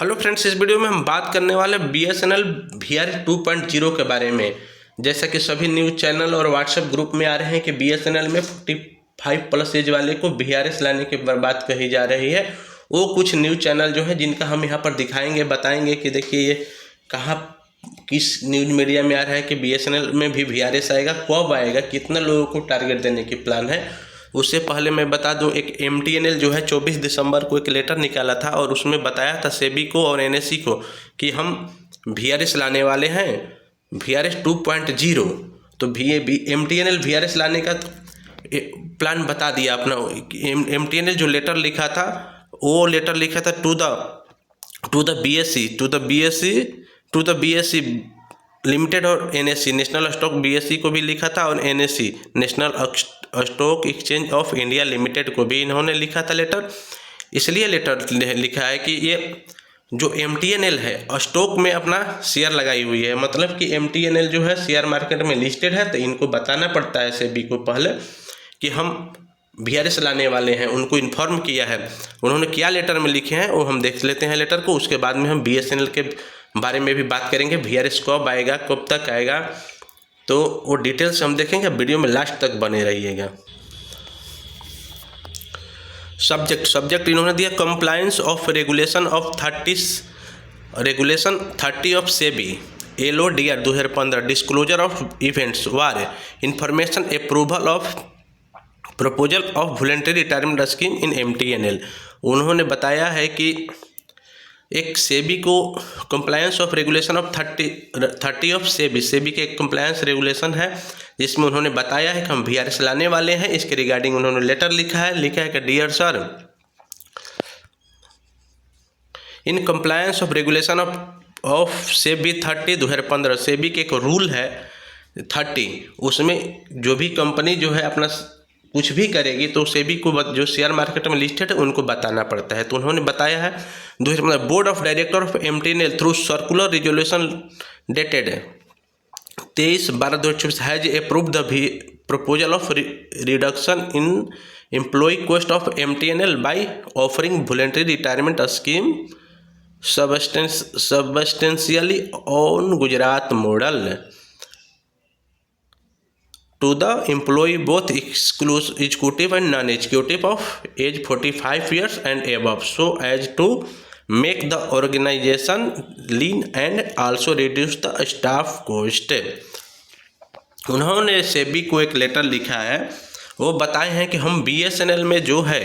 Hello friends, इस video में हम बात करने वाले BSNL VRS 2.0 के बारे में। जैसा कि सभी न्यूज़ चैनल और व्हाट्सएप ग्रुप में आ रहे हैं कि BSNL में 45+ एज वाले को VRS लाने की बात कही जा रही है। वो कुछ न्यूज़ चैनल जो है जिनका हम यहाँ पर दिखाएंगे, बताएंगे कि देखिए ये कहाँ किस न्यूज़ मीडिया में आ रहा है कि BSNL में भी VRS आएगा, कब आएगा, कितना लोगों को टारगेट देने की प्लान है। उससे पहले मैं बता दूं, एक MTNL जो है 24 दिसंबर को एक लेटर निकाला था और उसमें बताया था सेबी को और NSE को कि हम VRS लाने वाले हैं VRS 2.0। तो MTNL VRS लाने का प्लान बता दिया अपना। MTNL जो लेटर लिखा था वो लेटर लिखा था टू द BSE लिमिटेड और NSE नेशनल स्टॉक BSE को भी लिखा था और NSE national stock exchange of India limited को भी इन्होंने लिखा था लेटर। इसलिए लेटर लिखा है कि ये जो MTNL है स्टॉक में अपना शेयर लगाई हुई है, मतलब कि MTNL जो है शेयर मार्केट में लिस्टेड है, तो इनको बताना पड़ता है सेबी को पहले कि हम VRS लाने वाले हैं। उनको इन्फॉर्म किया है। उन्होंने क्या लेटर में लिखे हैं वो हम देख लेते हैं लेटर को। उसके बाद में हम BSNL के बारे में भी बात करेंगे, VRS कब आएगा, कब तक आएगा, तो वो डिटेल्स हम देखेंगे। वीडियो में लास्ट तक बने रहिएगा। सब्जेक्ट इन्होंने दिया compliance of regulation 30 of SEBI LODR 2015 disclosure of events war information approval of proposal of voluntary retirement scheme in MTNL। उन्होंने बताया है कि एक सेबी को compliance of regulation of 30 of SEBI के एक कंप्लायंस रेगुलेशन है जिसमें उन्होंने बताया है कि हम VRS लाने वाले हैं। इसके रिगार्डिंग उन्होंने लेटर लिखा है कि dear sir, in compliance of regulation of SEBI 30 2015 SEBI के एक रूल है 30, उसमें जो भी कंपनी जो है अपना कुछ भी करेगी तो सेबी को जो शेयर मार्केट में लिस्टेड है उनको बताना पड़ता है। तो उन्होंने बताया है board of director of MTNL through circular resolution dated 23/12/2024 has approved the proposal of reduction in employ cost of MTNL by offering voluntary retirement scheme substantially on Gujarat model to the employee both executive and non-executive of age 45 years and above, so as to make the organization lean and also reduce the staff cost। उन्होंने सेबी को एक letter लिखा है, वो बताए हैं कि हम BSNL में जो है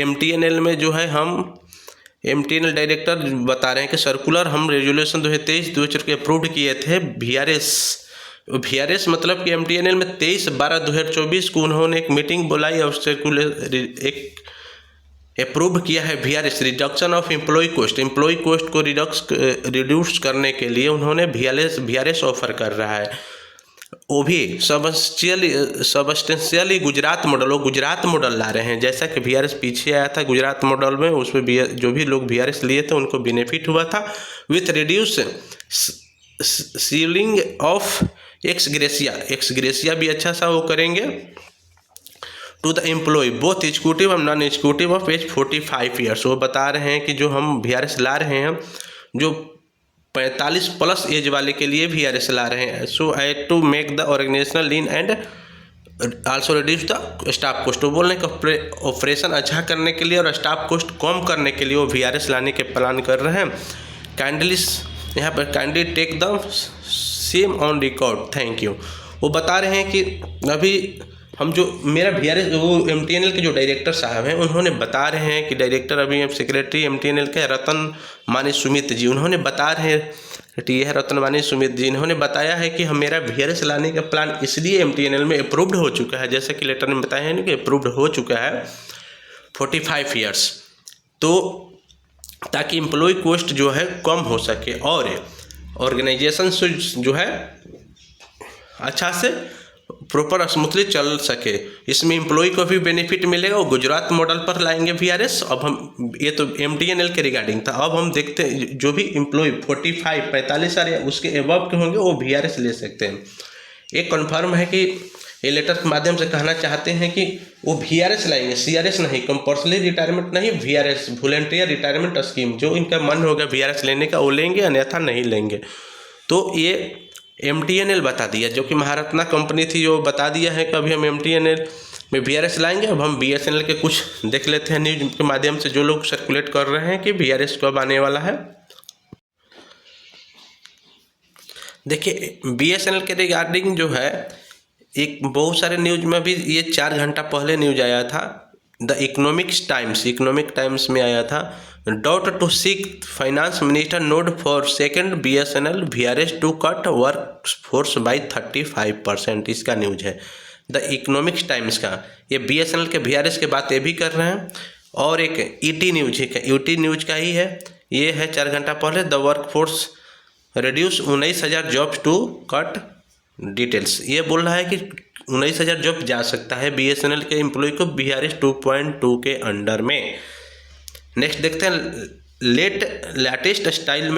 MTNL में जो है हम MTNL डायरेक्टर बता रहे हैं कि सर्कुलर हम रेजोल्यूशन 2023 के अप्रूव किए थे VRS मतलब कि MTNL में 23/12/2024 को उन्होंने एक मीटिंग बुलाई और एक अप्रूव किया है VRS reduction of employ cost को रिड्यूस करने के लिए उन्होंने VRS ऑफर कर रहा है। वो भी सबस्टेंशियली गुजरात मॉडल ला रहे हैं। जैसा कि VRS पीछे आया था गुजरात मॉडल में, उसमें जो भी लोग VRS लिए थे उनको बेनिफिट हुआ था with reduce ceiling of ex gratia भी अच्छा सा वो करेंगे to the employ both executive और non executive of age 45 years. वो बता रहे हैं कि जो हम VRS ला रहे हैं जो 45+ एज वाले के लिए VRS ला रहे हैं, so as to make the organisational lean and also reduce the staff cost. वो बोल रहे हैं ऑपरेशन अच्छा करने के लिए और स्टाफ कॉस्ट कम करने के लिए वो VRS लाने के प्लान कर रहे हैं। Kindly take the same on record, thank you. वो बता रहे हैं कि अभी हम जो मेरा VRS वो MTNL के जो डायरेक्टर साहब हैं उन्होंने बता रहे हैं कि डायरेक्टर अभी सेक्रेटरी MTNL के रतन मानी सुमित जी, उन्होंने बता रहे हैं कि यह रतन मानी सुमित जी इन्होंने बताया है कि हम मेरा VRS लाने का प्लान इसलिए MTNL में अप्रूव्ड हो चुका है, जैसे कि लेटर में बताया है कि अप्रूव्ड हो चुका है 45 ईयर्स, तो ताकि एम्प्लॉय कॉस्ट जो है कम हो सके और ऑर्गेनाइजेशन जो है अच्छा से प्रॉपर स्मूथली चल सके। इसमें एम्प्लॉय को भी बेनिफिट मिलेगा। वो गुजरात मॉडल पर लाएंगे VRS। अब हम ये तो MTNL के रिगार्डिंग था। अब हम देखते हैं जो भी एम्प्लॉय 45 साल या उसके एबव के होंगे वो VRS ले सकते हैं। एक कन्फर्म है कि ये लेटर के माध्यम से कहना चाहते हैं कि वो VRS लाएंगे, CRS नहीं, कंपल्सरी रिटायरमेंट नहीं, VRS वॉलंटियर रिटायरमेंट स्कीम, जो इनका मन होगा VRS लेने का वो लेंगे, अन्यथा नहीं लेंगे। तो ये MTNL बता दिया, जो कि महारत्ना कंपनी थी, जो बता दिया है कि अभी हम MTNL में VRS लाएंगे। अब हम BSNL के कुछ देख लेते हैं न्यूज के माध्यम से, जो लोग सर्कुलेट कर रहे हैं कि VRS कब आने वाला है। देखिए BSNL के रिगार्डिंग जो है एक बहुत सारे न्यूज में भी ये 4 घंटा पहले न्यूज आया था। द इकोनॉमिक टाइम्स में आया था, doubt to seek finance minister nod for second BSNL VRS to cut work force by 35%, इसका न्यूज है द इकोनॉमिक टाइम्स का। ये BSNL के VRS के बात ये भी कर रहे हैं। और एक ET न्यूज का ही है, ये है 4 घंटा पहले, the work force reduce 19,000 jobs to cut details. ये बोल रहा है कि 19,000 जॉब जा सकता है BSNL के एम्प्लॉय को VRS 2.2 के अंडर में। नेक्स्ट देखते हैं, लेटेस्ट स्टाइल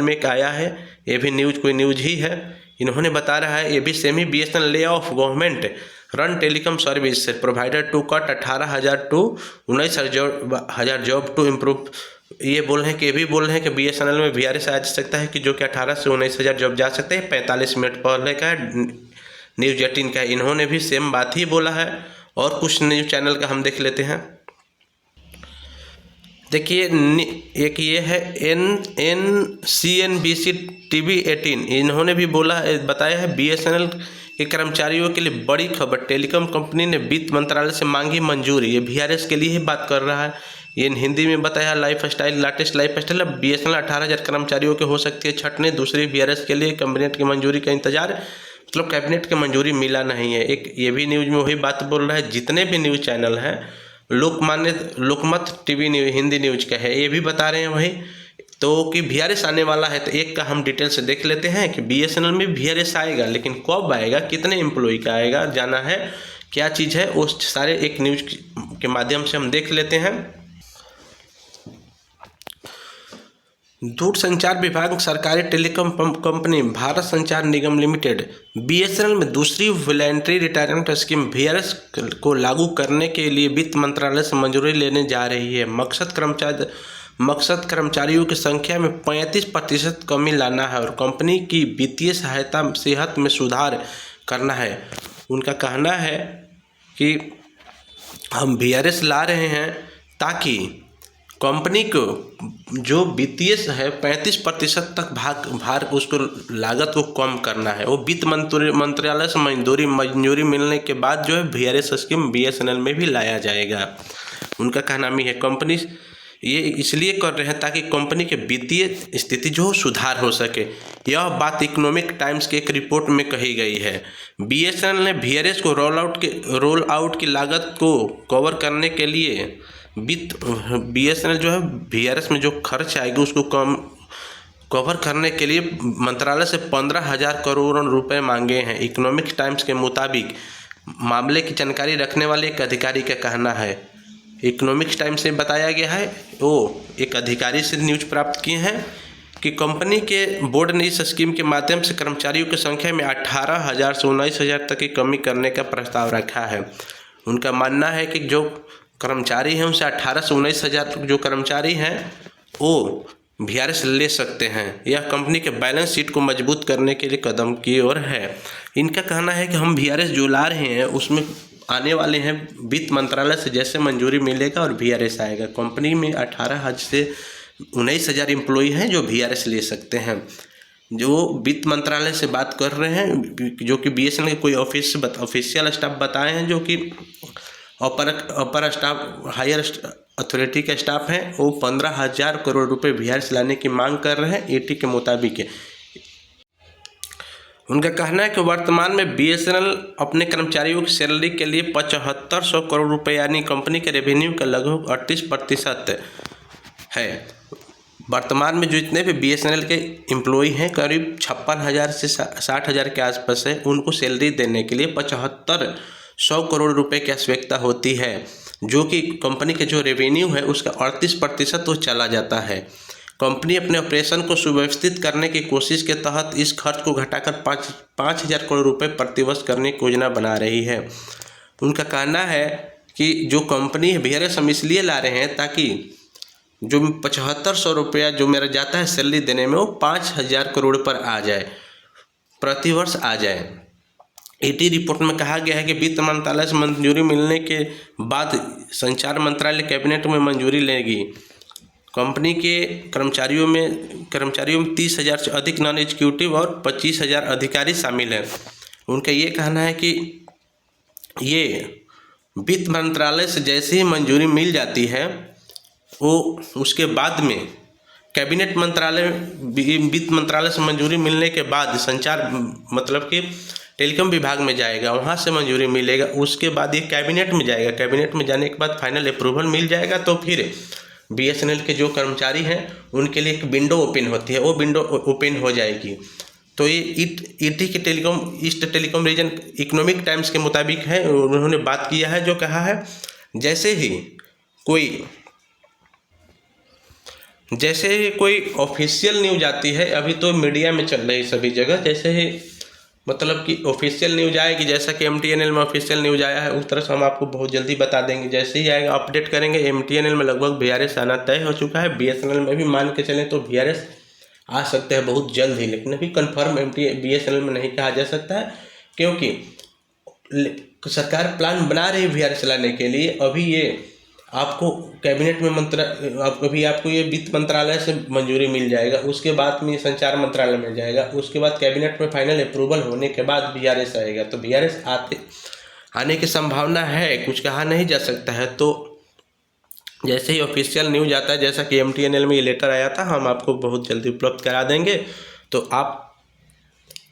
में आया है, ये भी न्यूज कोई न्यूज ही है। इन्होंने बता रहा है, ये भी semi BSNL lay off government run telecom service provider to cut 18,000 to 19,000 job to improve. ये बोल रहे हैं कि BSNL में VRS आ सकता है कि जो कि 18 से 19,000 जॉब जा सकते हैं। 45 मिनट पहले का है, न्यूज 18 का। इन्होंने भी सेम बात ही बोला है। और कुछ न्यूज चैनल का हम देख लेते हैं। देखिए एक ये है CNBC TV 18, इन्होंने भी बताया है BSNL के कर्मचारियों के लिए बड़ी खबर, टेलीकॉम कंपनी ने वित्त मंत्रालय से मांगी मंजूरी। ये VRS के लिए ही बात कर रहा है। ये हिंदी में बताया, लेटेस्ट लाइफ स्टाइल अब BSNL 18,000 कर्मचारियों के हो सकती है छटने। दूसरी VRS के लिए कैबिनेट की मंजूरी का इंतजार, मतलब कैबिनेट की मंजूरी मिला नहीं है। एक ये भी न्यूज में वही बात बोल रहा है। जितने भी न्यूज चैनल हैं, लोकमत TV न्यूज हिंदी न्यूज का है, ये भी बता रहे हैं वही तो कि VRS आने वाला है। तो एक का हम डिटेल से देख लेते हैं कि BSNL में VRS आएगा, लेकिन कब आएगा, कितने एम्प्लॉय का आएगा, जाना है क्या चीज़ है, वो सारे एक न्यूज के माध्यम से हम देख लेते हैं। दूरसंचार विभाग सरकारी टेलीकॉम कंपनी भारत संचार निगम लिमिटेड BSNL में दूसरी वॉलंटरी रिटायरमेंट स्कीम VRS को लागू करने के लिए वित्त मंत्रालय से मंजूरी लेने जा रही है। मकसद कर्मचारियों की संख्या में 35% कमी लाना है और कंपनी की वित्तीय सहायता सेहत में सुधार करना है। उनका कहना है कि हम VRS ला रहे हैं ताकि कंपनी को जो वित्तीय है 35% तक भार उसको लागत को कम करना है। वो वित्त मंत्रालय से मंजूरी मिलने के बाद जो है VRS स्कीम BSNL में भी लाया जाएगा। उनका कहना भी है कंपनी ये इसलिए कर रहे हैं ताकि कंपनी के वित्तीय स्थिति जो सुधार हो सके। यह बात इकोनॉमिक टाइम्स के एक रिपोर्ट में कही गई है। BSNL ने VRS को रोल आउट की लागत को कवर करने के लिए BSNL जो है VRS में जो खर्च आएगी उसको कवर करने के लिए मंत्रालय से 15,000 करोड़ रुपए मांगे हैं। इकोनॉमिक टाइम्स के मुताबिक मामले की जानकारी रखने वाले एक अधिकारी का कहना है। इकोनॉमिक्स टाइम्स से बताया गया है, वो एक अधिकारी से न्यूज प्राप्त किए हैं कि कंपनी के बोर्ड ने इस स्कीम के माध्यम से कर्मचारियों की संख्या में 18,000 से 19,000 तक की कमी करने का प्रस्ताव रखा है। उनका मानना है कि जो कर्मचारी हैं उनसे 18 से 19,000 जो कर्मचारी हैं वो VRS ले सकते हैं। यह कंपनी के बैलेंस शीट को मजबूत करने के लिए कदम की ओर है। इनका कहना है कि हम VRS जो ला रहे हैं उसमें आने वाले हैं वित्त मंत्रालय से जैसे मंजूरी मिलेगा और VRS आएगा। कंपनी में 18,000 से 19,000 एम्प्लॉय हैं जो VRS ले सकते हैं। जो वित्त मंत्रालय से बात कर रहे हैं, जो कि BSNL के कोई ऑफिशियल स्टाफ बताए हैं, जो कि अपर स्टाफ हायर अथॉरिटी का स्टाफ है, वो 15,000 करोड़ रुपए VRS लाने की मांग कर रहे हैं ET के मुताबिक। उनका कहना है कि वर्तमान में BSNL अपने कर्मचारियों की सैलरी के लिए 7,500 करोड़ रुपए यानी कंपनी के रेवेन्यू का लगभग 38% है। वर्तमान में जो जितने भी BSNL के एम्प्लॉय हैं करीब 56,000 से 60,000 के आसपास है, उनको सैलरी देने के लिए 7,500 करोड़ रुपए की आवश्यकता होती है, जो कि कंपनी के जो रेवेन्यू है उसका 38% तो चला जाता है। कंपनी अपने ऑपरेशन को सुव्यवस्थित करने की कोशिश के तहत इस खर्च को घटाकर 5,000 करोड़ रुपए प्रतिवर्ष करने की योजना बना रही है। उनका कहना है कि जो कंपनी है VRS हम इसलिए ला रहे हैं ताकि जो 7,500 रुपया जो मेरा जाता है सैलरी देने में वो 5,000 करोड़ पर आ जाए, प्रतिवर्ष आ जाए। ईटी रिपोर्ट में कहा गया है कि वित्त मंत्रालय से मंजूरी मिलने के बाद संचार मंत्रालय कैबिनेट में मंजूरी लेगी। कंपनी के कर्मचारियों में 30,000 से अधिक नॉन एग्जीक्यूटिव और 25,000 अधिकारी शामिल हैं। उनका ये कहना है कि ये वित्त मंत्रालय से जैसे ही मंजूरी मिल जाती है वो उसके बाद में कैबिनेट मंत्रालय वित्त मंत्रालय से मंजूरी मिलने के बाद संचार मतलब कि टेलीकॉम विभाग में जाएगा, वहाँ से मंजूरी मिलेगा, उसके बाद ये कैबिनेट में जाएगा। कैबिनेट में जाने के बाद फाइनल अप्रूवल मिल जाएगा तो फिर BSNL के जो कर्मचारी हैं उनके लिए एक विंडो ओपन होती है, वो विंडो ओपन हो जाएगी। तो ये ईटी के east telecom region economic times के मुताबिक है, उन्होंने बात किया है, जो कहा है जैसे ही कोई ऑफिशियल न्यूज आती है, अभी तो मीडिया में चल रही है सभी जगह, जैसे ही मतलब कि ऑफिशियल न्यूज आएगी, जैसा कि MTNL में ऑफिशियल न्यूज आया है उस तरह से हम आपको बहुत जल्दी बता देंगे। जैसे ही आएगा अपडेट करेंगे। MTNL में लगभग VRS आना तय हो चुका है, BSNL में भी मान के चलें तो VRS आ सकते हैं बहुत जल्द ही, लेकिन अभी कंफर्म BSNL में नहीं कहा जा सकता है क्योंकि सरकार प्लान बना रही है VRS लाने के लिए। अभी ये आपको कैबिनेट में आपको ये वित्त मंत्रालय से मंजूरी मिल जाएगा, उसके बाद में संचार मंत्रालय में जाएगा, उसके बाद कैबिनेट में फाइनल अप्रूवल होने के बाद VRS आएगा। तो VRS आने की संभावना है, कुछ कहा नहीं जा सकता है। तो जैसे ही ऑफिशियल न्यूज आता है, जैसा कि MTNL में ये लेटर आया था, हम आपको बहुत जल्दी उपलब्ध करा देंगे। तो आप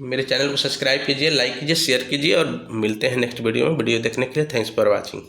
मेरे चैनल को सब्सक्राइब कीजिए, लाइक कीजिए, शेयर कीजिए और मिलते हैं नेक्स्ट वीडियो में। वीडियो देखने के लिए थैंक्स फॉर वॉचिंग।